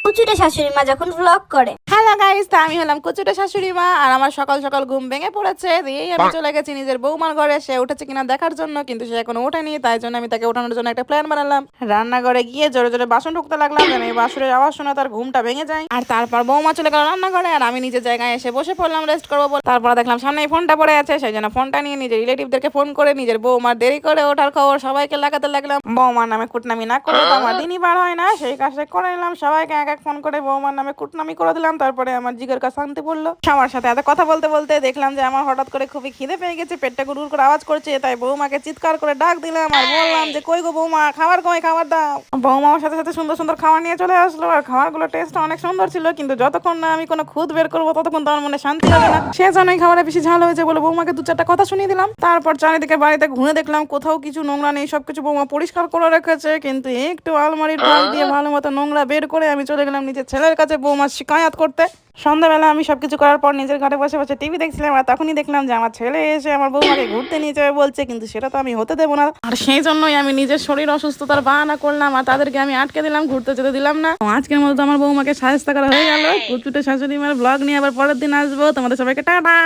কুচুটে শাশুড়ি মা যখন ভ্লগ করে। হ্যালো গাইস, তা আমি হলাম কুচুটে শাশুড়ি মা। আর আমার সকাল সকাল ঘুম ভেঙে পড়েছে, দিয়েই আমি চলে গেছি নিজের বৌমার ঘরে। সে উঠেছে কিনা দেখার জন্য, কিন্তু সে এখনো ওঠেনি। তাই জন্য আমি তাকে ওঠানোর জন্য একটা প্ল্যান বানালাম। রান্নাঘরে গিয়ে জোরে জোরে বাসন ঢুকতে লাগলাম, যেন এই বাসুরের আওয়াজ শুনে তার ঘুমটা ভেঙে যায়। আর তারপর বৌমা চলে গেল রান্নাঘরে, আর আমি নিজের জায়গায় এসে বসে পড়লাম রেস্ট করবো বলে। তারপর দেখলাম সামনে ফোনটা পড়ে আছে, সেই জন্য ফোনটা নিয়ে নিজের রিলেটিভদেরকে ফোন করে নিজের বৌমার দেরি করে ওঠার খবর সবাইকে লাগাতে লাগলাম। বৌমার নামে কুটনামি না করলে তো আমার দিনই বার হয় না, সেই কাজটা করে নিলাম। সবাইকে এক এক ফোন করে বৌমার নামে কুটনামি করে দিলাম। তারপরে আমার জিগের কাছে শান্তি পড়লো। সবার সাথে এত কথা বলতে বলতে দেখলাম যে আমার হঠাৎ করে খুবই খিদে পেয়ে গেছে, পেটটা গুড়গুড় করে আওয়াজ করছে। তাই বৌমাকে চিৎকার করে ডাক দিলাম আর বললাম যে কই গো বৌমা, খাবার কই, খাবার দাও। বৌমা আমার সাথে সাথে সুন্দর সুন্দর খাবার নিয়ে চলে আসলো। আর খাবারগুলো টেস্ট অনেক সুন্দর ছিল, কিন্তু যতক্ষণ না আমি কোনো খুদ বের করবো ততক্ষণ তো আমার মনে শান্তি হবে না। সে জানোই খাবারে বেশি ঝাল হয়েছে বলে বৌমাকে দু চারটা কথা শুনিয়ে দিলাম। তারপর চারিদিকে বাড়িতে ঘুরে দেখলাম কোথাও কিছু নোংরা নেই, সবকিছু বৌমা পরিষ্কার করে রেখেছে। কিন্তু একটু আলমারির ফাঁক দিয়ে ভালো মতো নোংরা বের করে আমি চলে গেলাম নিজের ছেলের কাছে বৌমার শিকায়াত করতে। সন্ধ্যাবেলা আমি সবকিছু করার পর নিজের ঘরে বসে বসে টিভি দেখছিলাম, আর তখনই দেখলাম যে আমার ছেলে এসে আমার বৌমাকে ঘুরতে নিয়ে যাবে বলছে, কিন্তু সেটা তো আমি হতে দেবো না। আর সেই জন্যই আমি নিজের শরীর অসুস্থতার বাহানা করলাম, আর তাদেরকে আমি আটকে দিলাম, ঘুরতে যেতে দিলাম না। আজকের মতো আমার বৌমাকে সাহায্য করা হয়ে গেল। কুচুটে শাশুড়ি মার ব্লগ নিয়ে আবার পরের দিন আসবো। তোমাদের সবাইকে টাটা।